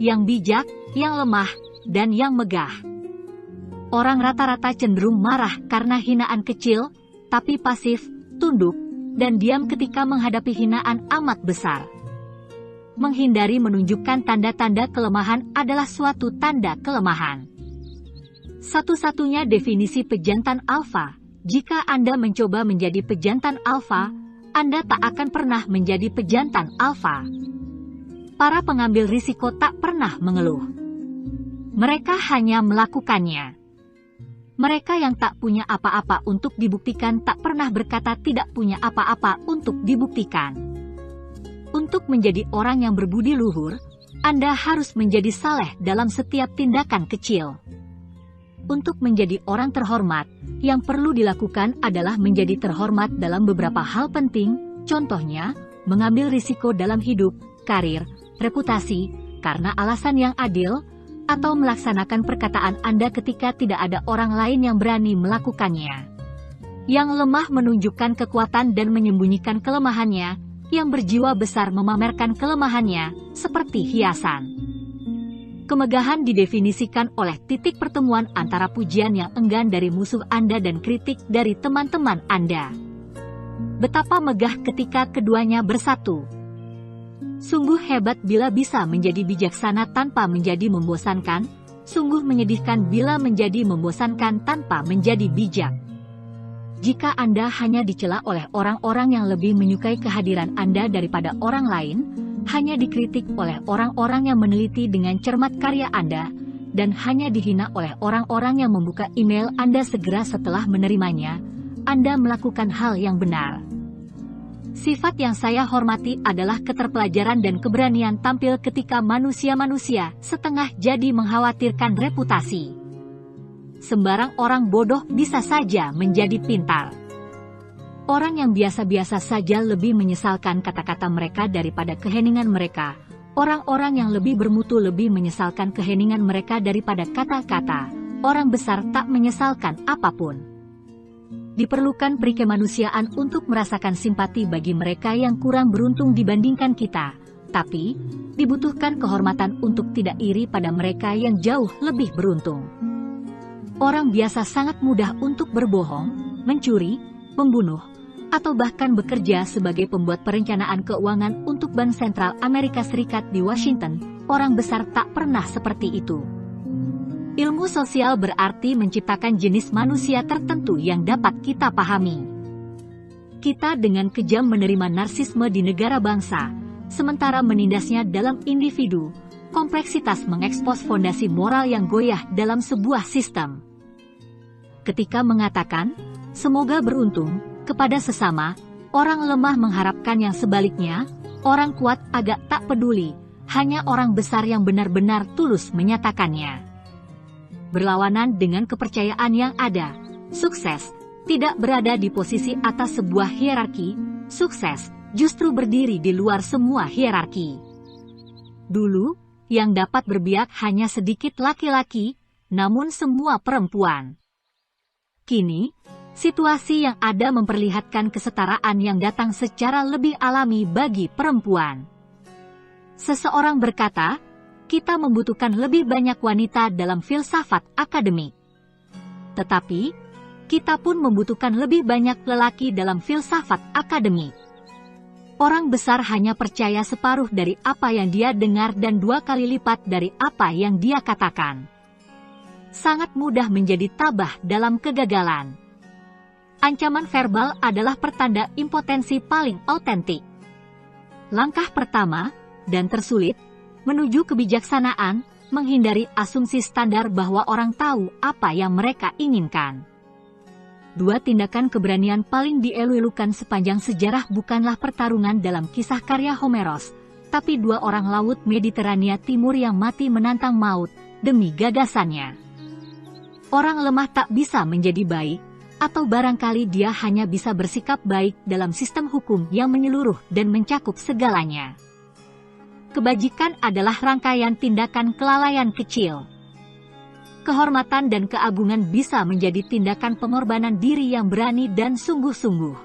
Yang bijak, yang lemah, dan yang megah. Orang rata-rata cenderung marah karena hinaan kecil, tapi pasif, tunduk, dan diam ketika menghadapi hinaan amat besar. Menghindari menunjukkan tanda-tanda kelemahan adalah suatu tanda kelemahan. Satu-satunya definisi pejantan alfa, jika Anda mencoba menjadi pejantan alfa, Anda tak akan pernah menjadi pejantan alfa. Para pengambil risiko tak pernah mengeluh. Mereka hanya melakukannya. Mereka yang tak punya apa-apa untuk dibuktikan tak pernah berkata tidak punya apa-apa untuk dibuktikan. Untuk menjadi orang yang berbudi luhur, Anda harus menjadi saleh dalam setiap tindakan kecil. Untuk menjadi orang terhormat, yang perlu dilakukan adalah menjadi terhormat dalam beberapa hal penting, contohnya, mengambil risiko dalam hidup, karir, reputasi, karena alasan yang adil, atau melaksanakan perkataan Anda ketika tidak ada orang lain yang berani melakukannya. Yang lemah menunjukkan kekuatan dan menyembunyikan kelemahannya, yang berjiwa besar memamerkan kelemahannya, seperti hiasan. Kemegahan didefinisikan oleh titik pertemuan antara pujian yang enggan dari musuh Anda dan kritik dari teman-teman Anda. Betapa megah ketika keduanya bersatu. Sungguh hebat bila bisa menjadi bijaksana tanpa menjadi membosankan, sungguh menyedihkan bila menjadi membosankan tanpa menjadi bijak. Jika Anda hanya dicela oleh orang-orang yang lebih menyukai kehadiran Anda daripada orang lain, hanya dikritik oleh orang-orang yang meneliti dengan cermat karya Anda, dan hanya dihina oleh orang-orang yang membuka email Anda segera setelah menerimanya, Anda melakukan hal yang benar. Sifat yang saya hormati adalah keterpelajaran dan keberanian tampil ketika manusia-manusia setengah jadi mengkhawatirkan reputasi. Sembarang orang bodoh bisa saja menjadi pintar. Orang yang biasa-biasa saja lebih menyesalkan kata-kata mereka daripada keheningan mereka. Orang-orang yang lebih bermutu lebih menyesalkan keheningan mereka daripada kata-kata. Orang besar tak menyesalkan apapun. Diperlukan perikemanusiaan untuk merasakan simpati bagi mereka yang kurang beruntung dibandingkan kita, tapi dibutuhkan kehormatan untuk tidak iri pada mereka yang jauh lebih beruntung. Orang biasa sangat mudah untuk berbohong, mencuri, membunuh, atau bahkan bekerja sebagai pembuat perencanaan keuangan untuk Bank Sentral Amerika Serikat di Washington. Orang besar tak pernah seperti itu. Ilmu sosial berarti menciptakan jenis manusia tertentu yang dapat kita pahami. Kita dengan kejam menerima narsisme di negara bangsa, sementara menindasnya dalam individu. Kompleksitas mengekspos fondasi moral yang goyah dalam sebuah sistem. Ketika mengatakan, semoga beruntung, kepada sesama, orang lemah mengharapkan yang sebaliknya, orang kuat agak tak peduli, hanya orang besar yang benar-benar tulus menyatakannya. Berlawanan dengan kepercayaan yang ada, sukses tidak berada di posisi atas sebuah hierarki, sukses justru berdiri di luar semua hierarki. Dulu, yang dapat berbiak hanya sedikit laki-laki, namun semua perempuan. Kini, situasi yang ada memperlihatkan kesetaraan yang datang secara lebih alami bagi perempuan. Seseorang berkata, kita membutuhkan lebih banyak wanita dalam filsafat akademik. Tetapi, kita pun membutuhkan lebih banyak lelaki dalam filsafat akademik. Orang besar hanya percaya separuh dari apa yang dia dengar dan 2 kali lipat dari apa yang dia katakan. Sangat mudah menjadi tabah dalam kegagalan. Ancaman verbal adalah pertanda impotensi paling autentik. Langkah pertama, dan tersulit, menuju kebijaksanaan, menghindari asumsi standar bahwa orang tahu apa yang mereka inginkan. 2 tindakan keberanian paling dielu-elukan sepanjang sejarah bukanlah pertarungan dalam kisah karya Homeros, tapi 2 orang laut Mediterania Timur yang mati menantang maut demi gagasannya. Orang lemah tak bisa menjadi baik, atau barangkali dia hanya bisa bersikap baik dalam sistem hukum yang menyeluruh dan mencakup segalanya. Kebajikan adalah rangkaian tindakan kelalaian kecil. Kehormatan dan keagungan bisa menjadi tindakan pengorbanan diri yang berani dan sungguh-sungguh.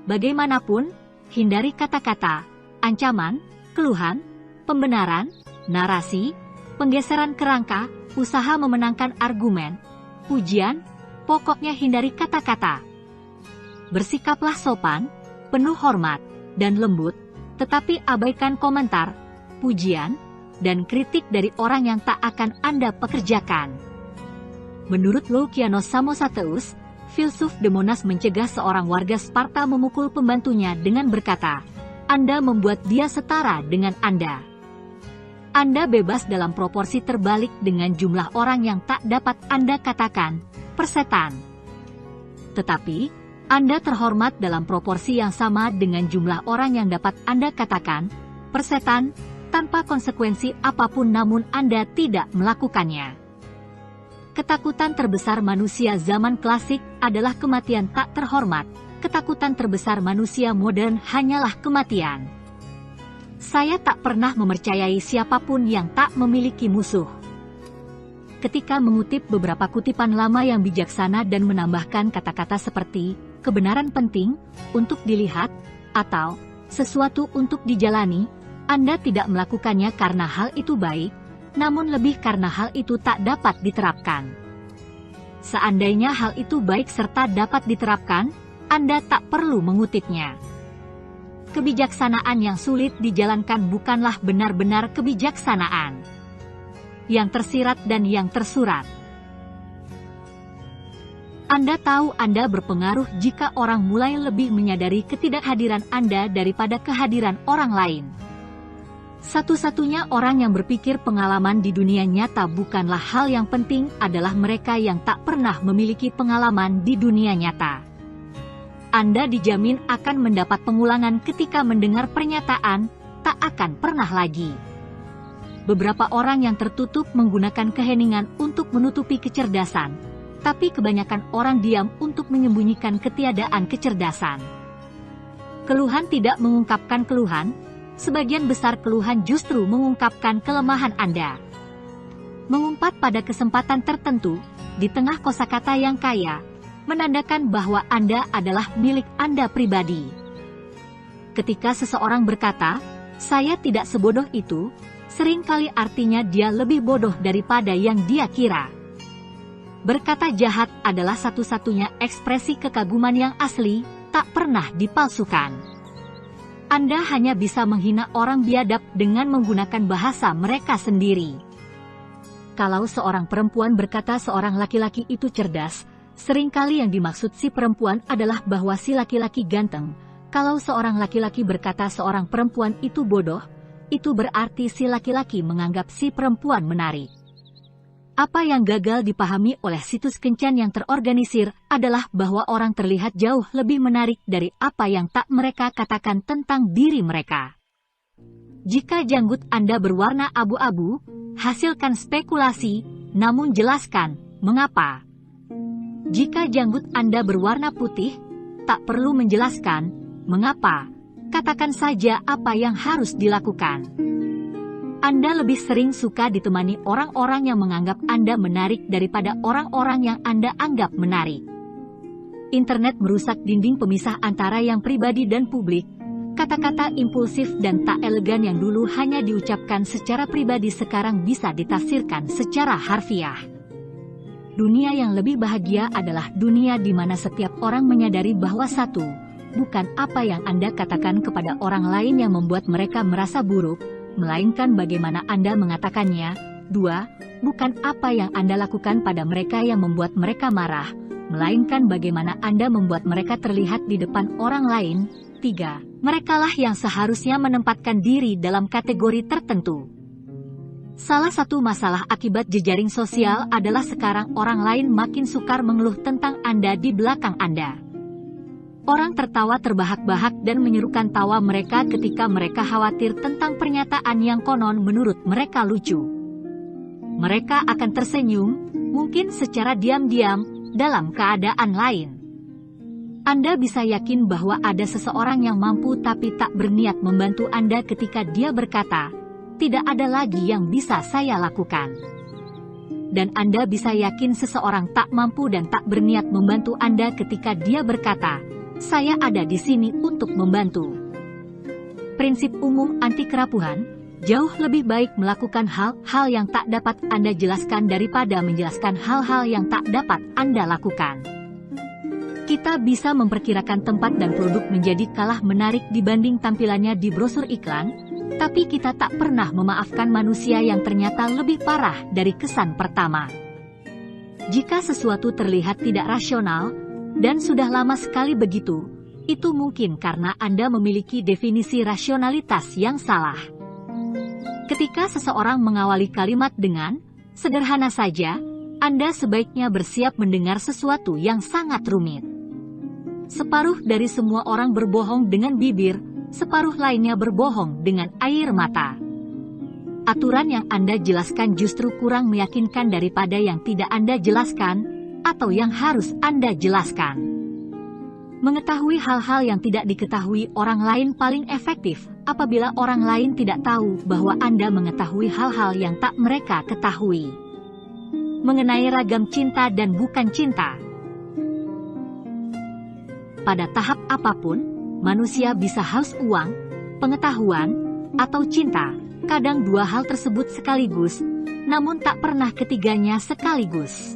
Bagaimanapun, hindari kata-kata, ancaman, keluhan, pembenaran, narasi, penggeseran kerangka, usaha memenangkan argumen, pujian, pokoknya hindari kata-kata. Bersikaplah sopan, penuh hormat, dan lembut, tetapi abaikan komentar, pujian, dan kritik dari orang yang tak akan Anda pekerjakan. Menurut Loukianos Samosateus, filsuf Demonas mencegah seorang warga Sparta memukul pembantunya dengan berkata, "Anda membuat dia setara dengan Anda." Anda bebas dalam proporsi terbalik dengan jumlah orang yang tak dapat Anda katakan, persetan. Tetapi, Anda terhormat dalam proporsi yang sama dengan jumlah orang yang dapat Anda katakan, persetan, tanpa konsekuensi apapun namun Anda tidak melakukannya. Ketakutan terbesar manusia zaman klasik adalah kematian tak terhormat. Ketakutan terbesar manusia modern hanyalah kematian. Saya tak pernah mempercayai siapapun yang tak memiliki musuh. Ketika mengutip beberapa kutipan lama yang bijaksana dan menambahkan kata-kata seperti kebenaran penting untuk dilihat atau sesuatu untuk dijalani, Anda tidak melakukannya karena hal itu baik, namun lebih karena hal itu tak dapat diterapkan. Seandainya hal itu baik serta dapat diterapkan, Anda tak perlu mengutipnya. Kebijaksanaan yang sulit dijalankan bukanlah benar-benar kebijaksanaan. Yang tersirat dan yang tersurat. Anda tahu Anda berpengaruh jika orang mulai lebih menyadari ketidakhadiran Anda daripada kehadiran orang lain. Satu-satunya orang yang berpikir pengalaman di dunia nyata bukanlah hal yang penting adalah mereka yang tak pernah memiliki pengalaman di dunia nyata. Anda dijamin akan mendapat pengulangan ketika mendengar pernyataan, tak akan pernah lagi. Beberapa orang yang tertutup menggunakan keheningan untuk menutupi kecerdasan, tapi kebanyakan orang diam untuk menyembunyikan ketiadaan kecerdasan. Keluhan tidak mengungkapkan keluhan, sebagian besar keluhan justru mengungkapkan kelemahan Anda. Mengumpat pada kesempatan tertentu, di tengah kosakata yang kaya, menandakan bahwa Anda adalah milik Anda pribadi. Ketika seseorang berkata, "Saya tidak sebodoh itu," seringkali artinya dia lebih bodoh daripada yang dia kira. Berkata jahat adalah satu-satunya ekspresi kekaguman yang asli, tak pernah dipalsukan. Anda hanya bisa menghina orang biadab dengan menggunakan bahasa mereka sendiri. Kalau seorang perempuan berkata seorang laki-laki itu cerdas, seringkali yang dimaksud si perempuan adalah bahwa si laki-laki ganteng. Kalau seorang laki-laki berkata seorang perempuan itu bodoh, itu berarti si laki-laki menganggap si perempuan menarik. Apa yang gagal dipahami oleh situs kencan yang terorganisir adalah bahwa orang terlihat jauh lebih menarik dari apa yang tak mereka katakan tentang diri mereka. Jika janggut Anda berwarna abu-abu, hasilkan spekulasi, namun jelaskan mengapa. Jika janggut Anda berwarna putih, tak perlu menjelaskan mengapa. Katakan saja apa yang harus dilakukan. Anda lebih sering suka ditemani orang-orang yang menganggap Anda menarik daripada orang-orang yang Anda anggap menarik. Internet merusak dinding pemisah antara yang pribadi dan publik. Kata-kata impulsif dan tak elegan yang dulu hanya diucapkan secara pribadi sekarang bisa ditafsirkan secara harfiah. Dunia yang lebih bahagia adalah dunia di mana setiap orang menyadari bahwa satu, bukan apa yang Anda katakan kepada orang lain yang membuat mereka merasa buruk, melainkan bagaimana Anda mengatakannya. 2. Bukan apa yang Anda lakukan pada mereka yang membuat mereka marah, melainkan bagaimana Anda membuat mereka terlihat di depan orang lain. 3. Merekalah yang seharusnya menempatkan diri dalam kategori tertentu. Salah satu masalah akibat jejaring sosial adalah sekarang orang lain makin sukar mengeluh tentang Anda di belakang Anda. Orang tertawa terbahak-bahak dan menyerukan tawa mereka ketika mereka khawatir tentang pernyataan yang konon menurut mereka lucu. Mereka akan tersenyum, mungkin secara diam-diam, dalam keadaan lain. Anda bisa yakin bahwa ada seseorang yang mampu tapi tak berniat membantu Anda ketika dia berkata, "Tidak ada lagi yang bisa saya lakukan." dan Anda bisa yakin seseorang tak mampu dan tak berniat membantu Anda ketika dia berkata, "Saya ada di sini untuk membantu." Prinsip umum anti kerapuhan, jauh lebih baik melakukan hal-hal yang tak dapat Anda jelaskan daripada menjelaskan hal-hal yang tak dapat Anda lakukan. Kita bisa memperkirakan tempat dan produk menjadi kalah menarik dibanding tampilannya di brosur iklan, tapi kita tak pernah memaafkan manusia yang ternyata lebih parah dari kesan pertama. Jika sesuatu terlihat tidak rasional, dan sudah lama sekali begitu, itu mungkin karena Anda memiliki definisi rasionalitas yang salah. Ketika seseorang mengawali kalimat dengan, "Sederhana saja," Anda sebaiknya bersiap mendengar sesuatu yang sangat rumit. Separuh dari semua orang berbohong dengan bibir, separuh lainnya berbohong dengan air mata. Aturan yang Anda jelaskan justru kurang meyakinkan daripada yang tidak Anda jelaskan, atau yang harus Anda jelaskan. Mengetahui hal-hal yang tidak diketahui orang lain paling efektif apabila orang lain tidak tahu bahwa Anda mengetahui hal-hal yang tak mereka ketahui. Mengenai ragam cinta dan bukan cinta. Pada tahap apapun, manusia bisa haus uang, pengetahuan, atau cinta. Kadang dua hal tersebut sekaligus, namun tak pernah ketiganya sekaligus.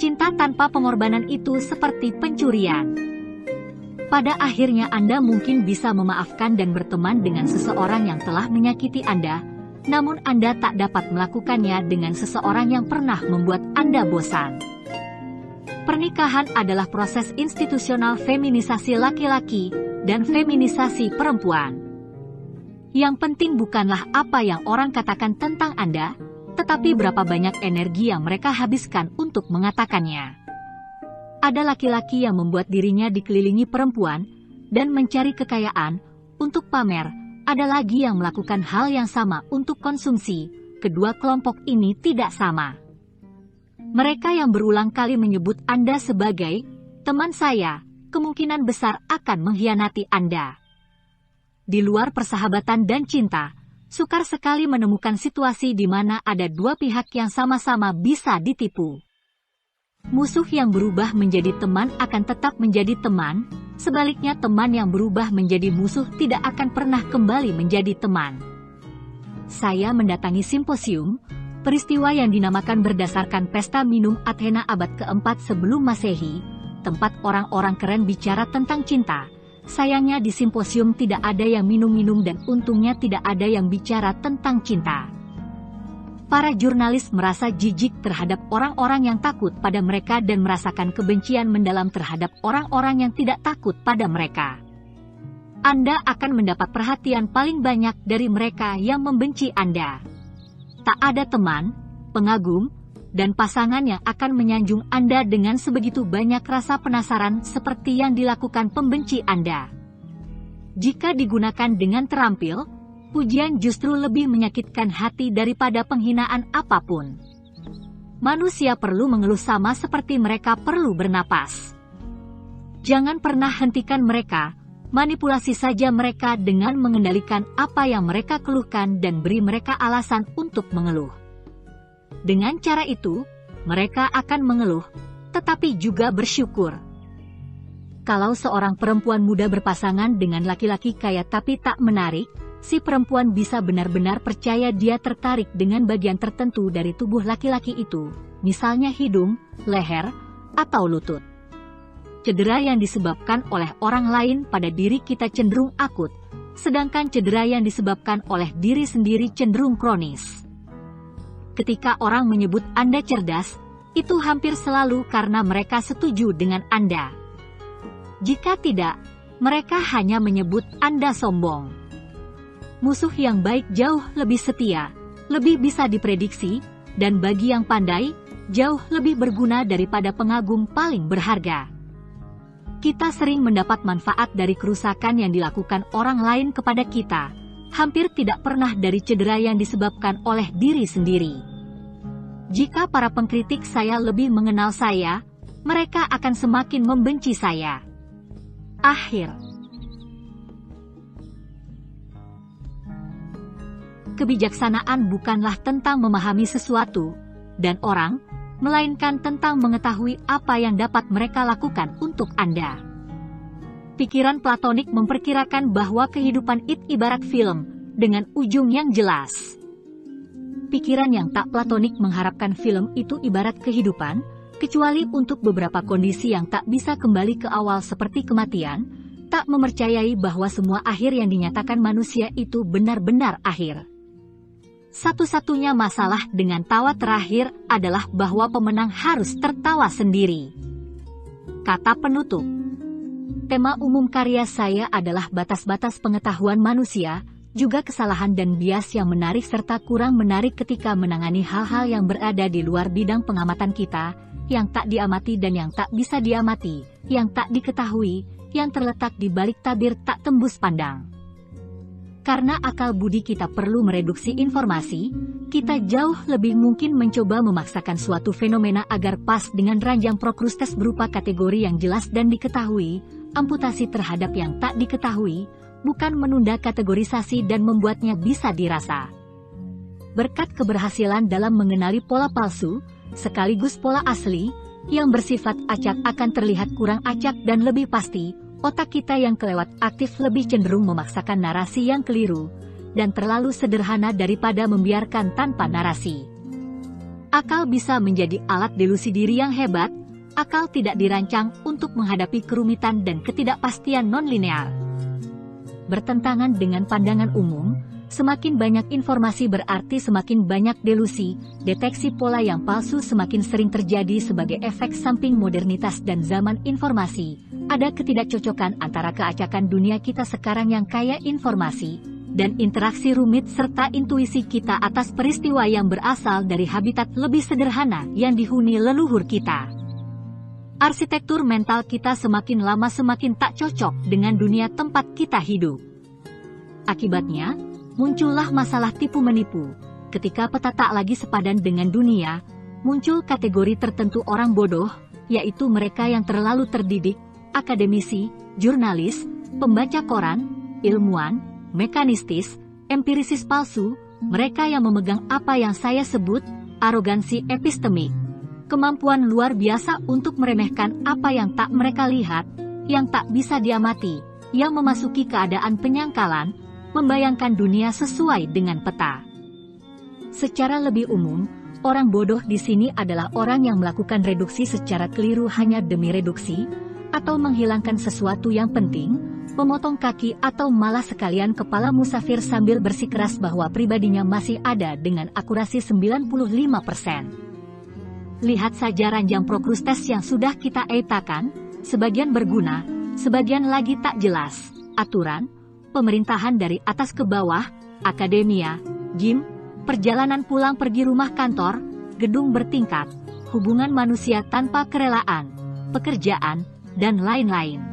Cinta tanpa pengorbanan itu seperti pencurian. Pada akhirnya Anda mungkin bisa memaafkan dan berteman dengan seseorang yang telah menyakiti Anda, namun Anda tak dapat melakukannya dengan seseorang yang pernah membuat Anda bosan. Pernikahan adalah proses institusional feminisasi laki-laki dan feminisasi perempuan. Yang penting bukanlah apa yang orang katakan tentang Anda, tetapi berapa banyak energi yang mereka habiskan untuk mengatakannya. Ada laki-laki yang membuat dirinya dikelilingi perempuan dan mencari kekayaan untuk pamer, ada lagi yang melakukan hal yang sama untuk konsumsi. Kedua kelompok ini tidak sama. Mereka yang berulang kali menyebut Anda sebagai teman saya, kemungkinan besar akan mengkhianati Anda. Di luar persahabatan dan cinta, sukar sekali menemukan situasi di mana ada dua pihak yang sama-sama bisa ditipu. Musuh yang berubah menjadi teman akan tetap menjadi teman, sebaliknya teman yang berubah menjadi musuh tidak akan pernah kembali menjadi teman. Saya mendatangi simposium, peristiwa yang dinamakan berdasarkan pesta minum Athena abad keempat sebelum Masehi, tempat orang-orang keren bicara tentang cinta. Sayangnya di simposium tidak ada yang minum-minum dan untungnya tidak ada yang bicara tentang cinta. Para jurnalis merasa jijik terhadap orang-orang yang takut pada mereka dan merasakan kebencian mendalam terhadap orang-orang yang tidak takut pada mereka. Anda akan mendapat perhatian paling banyak dari mereka yang membenci Anda. Tak ada teman, pengagum, dan pasangan yang akan menyanjung Anda dengan sebegitu banyak rasa penasaran seperti yang dilakukan pembenci Anda. Jika digunakan dengan terampil, pujian justru lebih menyakitkan hati daripada penghinaan apapun. Manusia perlu mengeluh sama seperti mereka perlu bernapas. Jangan pernah hentikan mereka, manipulasi saja mereka dengan mengendalikan apa yang mereka keluhkan dan beri mereka alasan untuk mengeluh. Dengan cara itu, mereka akan mengeluh, tetapi juga bersyukur. Kalau seorang perempuan muda berpasangan dengan laki-laki kaya tapi tak menarik, si perempuan bisa benar-benar percaya dia tertarik dengan bagian tertentu dari tubuh laki-laki itu, misalnya hidung, leher, atau lutut. Cedera yang disebabkan oleh orang lain pada diri kita cenderung akut, sedangkan cedera yang disebabkan oleh diri sendiri cenderung kronis. Ketika orang menyebut Anda cerdas, itu hampir selalu karena mereka setuju dengan Anda. Jika tidak, mereka hanya menyebut Anda sombong. Musuh yang baik jauh lebih setia, lebih bisa diprediksi, dan bagi yang pandai, jauh lebih berguna daripada pengagum paling berharga. Kita sering mendapat manfaat dari kerusakan yang dilakukan orang lain kepada kita, hampir tidak pernah dari cedera yang disebabkan oleh diri sendiri. Jika para pengkritik saya lebih mengenal saya, mereka akan semakin membenci saya. Akhir. Kebijaksanaan bukanlah tentang memahami sesuatu, dan orang, melainkan tentang mengetahui apa yang dapat mereka lakukan untuk Anda. Pikiran Platonik memperkirakan bahwa kehidupan itu ibarat film, dengan ujung yang jelas. Pikiran yang tak Platonik mengharapkan film itu ibarat kehidupan, kecuali untuk beberapa kondisi yang tak bisa kembali ke awal seperti kematian, tak mempercayai bahwa semua akhir yang dinyatakan manusia itu benar-benar akhir. Satu-satunya masalah dengan tawa terakhir adalah bahwa pemenang harus tertawa sendiri. Kata penutup. Tema umum karya saya adalah batas-batas pengetahuan manusia, juga kesalahan dan bias yang menarik serta kurang menarik ketika menangani hal-hal yang berada di luar bidang pengamatan kita, yang tak diamati dan yang tak bisa diamati, yang tak diketahui, yang terletak di balik tabir tak tembus pandang. Karena akal budi kita perlu mereduksi informasi, kita jauh lebih mungkin mencoba memaksakan suatu fenomena agar pas dengan ranjang Prokrustes berupa kategori yang jelas dan diketahui, amputasi terhadap yang tak diketahui, bukan menunda kategorisasi dan membuatnya bisa dirasa. Berkat keberhasilan dalam mengenali pola palsu, sekaligus pola asli, yang bersifat acak akan terlihat kurang acak dan lebih pasti, otak kita yang kelewat aktif lebih cenderung memaksakan narasi yang keliru, dan terlalu sederhana daripada membiarkan tanpa narasi. Akal bisa menjadi alat delusi diri yang hebat, akal tidak dirancang untuk menghadapi kerumitan dan ketidakpastian non-linear. Bertentangan dengan pandangan umum, semakin banyak informasi berarti semakin banyak delusi, deteksi pola yang palsu semakin sering terjadi sebagai efek samping modernitas dan zaman informasi. Ada ketidakcocokan antara keacakan dunia kita sekarang yang kaya informasi, dan interaksi rumit serta intuisi kita atas peristiwa yang berasal dari habitat lebih sederhana yang dihuni leluhur kita. Arsitektur mental kita semakin lama semakin tak cocok dengan dunia tempat kita hidup. Akibatnya, muncullah masalah tipu-menipu. Ketika peta tak lagi sepadan dengan dunia, muncul kategori tertentu orang bodoh, yaitu mereka yang terlalu terdidik, akademisi, jurnalis, pembaca koran, ilmuwan, mekanistis, empirisis palsu, mereka yang memegang apa yang saya sebut arogansi epistemik. Kemampuan luar biasa untuk meremehkan apa yang tak mereka lihat, yang tak bisa diamati, yang memasuki keadaan penyangkalan, membayangkan dunia sesuai dengan peta. Secara lebih umum, orang bodoh di sini adalah orang yang melakukan reduksi secara keliru hanya demi reduksi, atau menghilangkan sesuatu yang penting, memotong kaki atau malah sekalian kepala musafir sambil bersikeras bahwa pribadinya masih ada dengan akurasi 95%. Lihat saja ranjang Prokrustes yang sudah kita etakan, sebagian berguna, sebagian lagi tak jelas, aturan, pemerintahan dari atas ke bawah, akademia, gym, perjalanan pulang pergi rumah kantor, gedung bertingkat, hubungan manusia tanpa kerelaan, pekerjaan, dan lain-lain.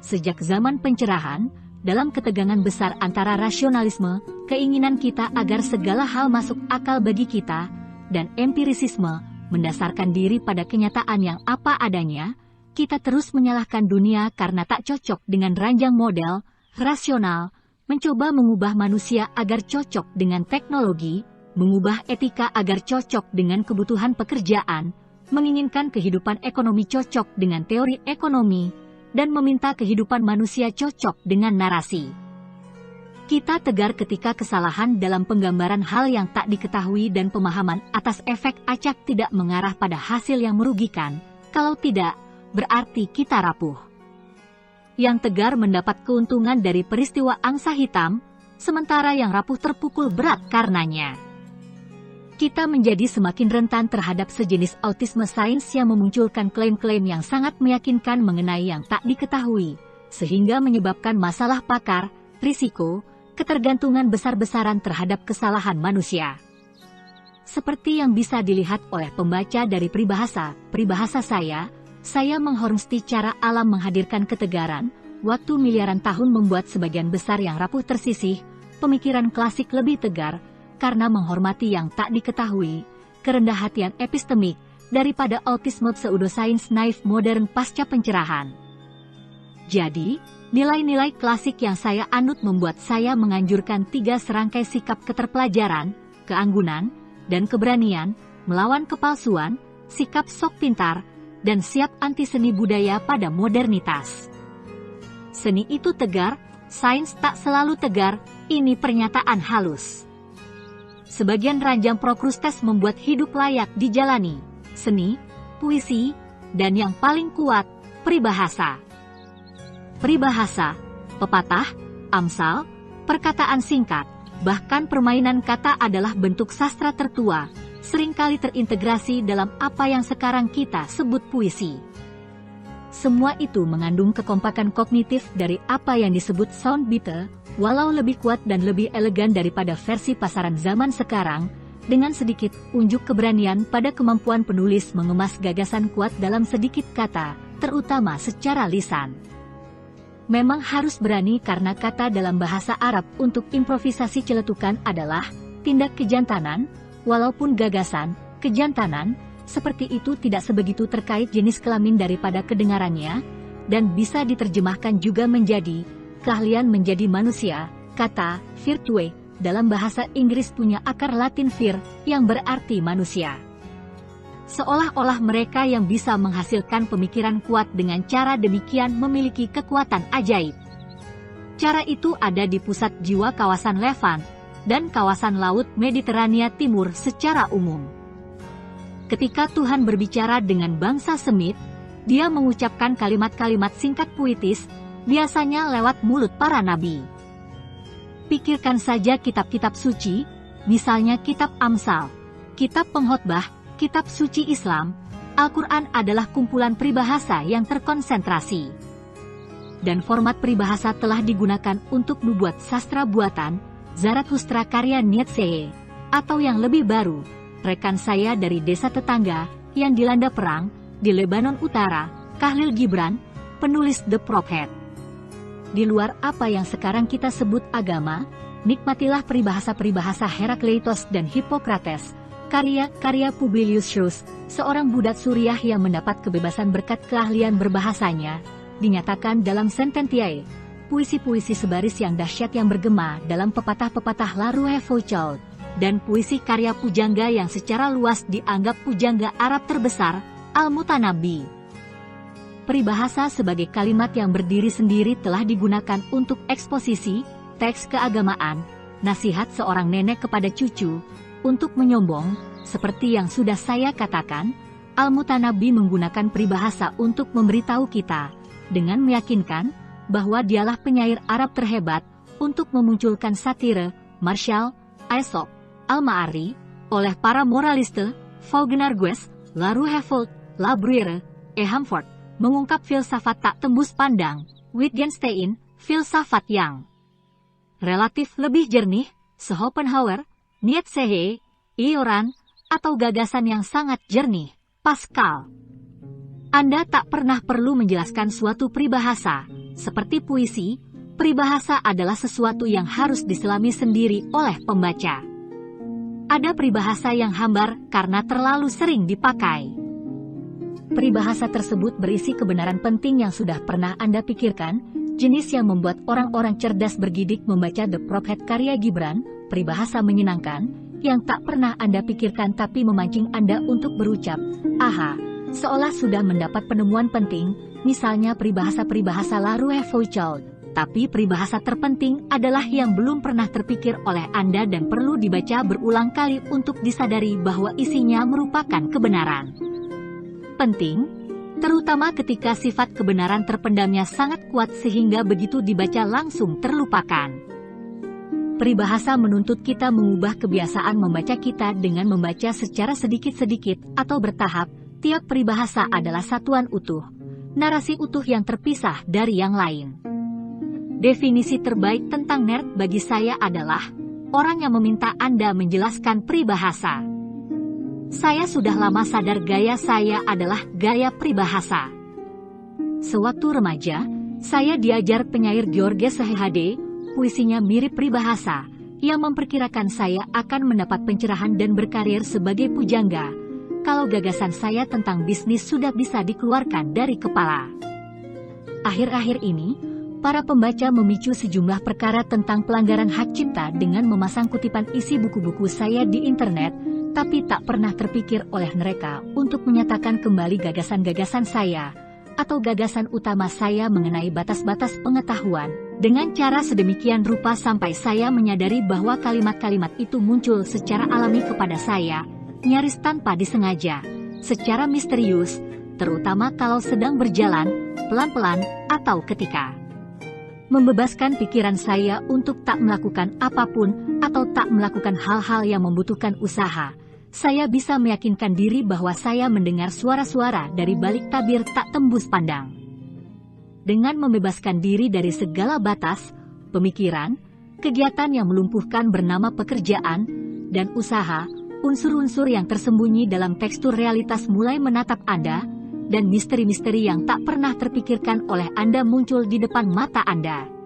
Sejak zaman pencerahan, dalam ketegangan besar antara rasionalisme, keinginan kita agar segala hal masuk akal bagi kita, dan empirisisme, mendasarkan diri pada kenyataan yang apa adanya, kita terus menyalahkan dunia karena tak cocok dengan ranjang model, rasional, mencoba mengubah manusia agar cocok dengan teknologi, mengubah etika agar cocok dengan kebutuhan pekerjaan, menginginkan kehidupan ekonomi cocok dengan teori ekonomi, dan meminta kehidupan manusia cocok dengan narasi. Kita tegar ketika kesalahan dalam penggambaran hal yang tak diketahui dan pemahaman atas efek acak tidak mengarah pada hasil yang merugikan, kalau tidak, berarti kita rapuh. Yang tegar mendapat keuntungan dari peristiwa angsa hitam, sementara yang rapuh terpukul berat karenanya. Kita menjadi semakin rentan terhadap sejenis autisme sains yang memunculkan klaim-klaim yang sangat meyakinkan mengenai yang tak diketahui, sehingga menyebabkan masalah pakar, risiko, ketergantungan besar-besaran terhadap kesalahan manusia. Seperti yang bisa dilihat oleh pembaca dari peribahasa saya menghormati cara alam menghadirkan ketegaran, waktu miliaran tahun membuat sebagian besar yang rapuh tersisih, pemikiran klasik lebih tegar, karena menghormati yang tak diketahui, kerendahan epistemik, daripada autisme pseudosains naif modern pasca pencerahan. Jadi, nilai-nilai klasik yang saya anut membuat saya menganjurkan 3 serangkai sikap keterpelajaran, keanggunan, dan keberanian, melawan kepalsuan, sikap sok pintar, dan siap anti seni budaya pada modernitas. Seni itu tegar, sains tak selalu tegar, ini pernyataan halus. Sebagian ranjang Prokrustes membuat hidup layak dijalani, seni, puisi, dan yang paling kuat, peribahasa. Peribahasa, pepatah, amsal, perkataan singkat, bahkan permainan kata adalah bentuk sastra tertua, seringkali terintegrasi dalam apa yang sekarang kita sebut puisi. Semua itu mengandung kekompakan kognitif dari apa yang disebut sound bite, walau lebih kuat dan lebih elegan daripada versi pasaran zaman sekarang, dengan sedikit unjuk keberanian pada kemampuan penulis mengemas gagasan kuat dalam sedikit kata, terutama secara lisan. Memang harus berani karena kata dalam bahasa Arab untuk improvisasi celetukan adalah tindak kejantanan, walaupun gagasan, kejantanan, seperti itu tidak sebegitu terkait jenis kelamin daripada kedengarannya, dan bisa diterjemahkan juga menjadi keahlian menjadi manusia. Kata virtue dalam bahasa Inggris punya akar Latin vir, yang berarti manusia. Seolah-olah mereka yang bisa menghasilkan pemikiran kuat dengan cara demikian memiliki kekuatan ajaib. Cara itu ada di pusat jiwa kawasan Levant dan kawasan Laut Mediterania Timur secara umum. Ketika Tuhan berbicara dengan bangsa Semit, Dia mengucapkan kalimat-kalimat singkat puitis, biasanya lewat mulut para nabi. Pikirkan saja kitab-kitab suci, misalnya kitab Amsal, kitab Pengkhotbah, kitab suci Islam. Al-Quran adalah kumpulan peribahasa yang terkonsentrasi. Dan format peribahasa telah digunakan untuk membuat sastra buatan, Zarathustra karya Nietzsche, atau yang lebih baru, rekan saya dari desa tetangga, yang dilanda perang, di Lebanon Utara, Khalil Gibran, penulis The Prophet. Di luar apa yang sekarang kita sebut agama, nikmatilah peribahasa-peribahasa Herakleitos dan Hippokrates, karya-karya Publius Schulz, seorang budak Suriah yang mendapat kebebasan berkat keahlian berbahasanya, dinyatakan dalam Sententiae, puisi-puisi sebaris yang dahsyat yang bergema dalam pepatah-pepatah La Rue Foucault, dan puisi karya pujangga yang secara luas dianggap pujangga Arab terbesar, Al-Mutanabbi. Peribahasa sebagai kalimat yang berdiri sendiri telah digunakan untuk eksposisi, teks keagamaan, nasihat seorang nenek kepada cucu, untuk menyombong, seperti yang sudah saya katakan, Al-Mutanabbi menggunakan peribahasa untuk memberitahu kita, dengan meyakinkan, bahwa dialah penyair Arab terhebat, untuk memunculkan satire, Martial, Aesop, Al-Ma'ari, oleh para moraliste, Faughner-Gues, La Ruevolt, La Bruyere, E. Hamfort, mengungkap filsafat tak tembus pandang, Wittgenstein, filsafat yang relatif lebih jernih, Schopenhauer, Nietzsche, Ioran, atau gagasan yang sangat jernih, Pascal. Anda tak pernah perlu menjelaskan suatu peribahasa, seperti puisi, peribahasa adalah sesuatu yang harus diselami sendiri oleh pembaca. Ada peribahasa yang hambar karena terlalu sering dipakai. Peribahasa tersebut berisi kebenaran penting yang sudah pernah Anda pikirkan, jenis yang membuat orang-orang cerdas bergidik membaca The Prophet karya Gibran, peribahasa menyenangkan, yang tak pernah Anda pikirkan tapi memancing Anda untuk berucap, aha, seolah sudah mendapat penemuan penting, misalnya peribahasa-peribahasa La Rue Foucault, tapi peribahasa terpenting adalah yang belum pernah terpikir oleh Anda dan perlu dibaca berulang kali untuk disadari bahwa isinya merupakan kebenaran. Penting, terutama ketika sifat kebenaran terpendamnya sangat kuat sehingga begitu dibaca langsung terlupakan. Peribahasa menuntut kita mengubah kebiasaan membaca kita dengan membaca secara sedikit-sedikit atau bertahap. Tiap peribahasa adalah satuan utuh, narasi utuh yang terpisah dari yang lain. Definisi terbaik tentang nerd bagi saya adalah orang yang meminta Anda menjelaskan peribahasa. Saya sudah lama sadar gaya saya adalah gaya peribahasa. Sewaktu remaja, saya diajar penyair Georges Sehade, puisinya mirip peribahasa, yang memperkirakan saya akan mendapat pencerahan dan berkarir sebagai pujangga, kalau gagasan saya tentang bisnis sudah bisa dikeluarkan dari kepala. Akhir-akhir ini, para pembaca memicu sejumlah perkara tentang pelanggaran hak cipta dengan memasang kutipan isi buku-buku saya di internet, tapi tak pernah terpikir oleh mereka untuk menyatakan kembali gagasan-gagasan saya, atau gagasan utama saya mengenai batas-batas pengetahuan, dengan cara sedemikian rupa sampai saya menyadari bahwa kalimat-kalimat itu muncul secara alami kepada saya, nyaris tanpa disengaja, secara misterius, terutama kalau sedang berjalan, pelan-pelan, atau ketika membebaskan pikiran saya untuk tak melakukan apapun atau tak melakukan hal-hal yang membutuhkan usaha. Saya bisa meyakinkan diri bahwa saya mendengar suara-suara dari balik tabir tak tembus pandang. Dengan membebaskan diri dari segala batas, pemikiran, kegiatan yang melumpuhkan bernama pekerjaan, dan usaha, unsur-unsur yang tersembunyi dalam tekstur realitas mulai menatap Anda, dan misteri-misteri yang tak pernah terpikirkan oleh Anda muncul di depan mata Anda.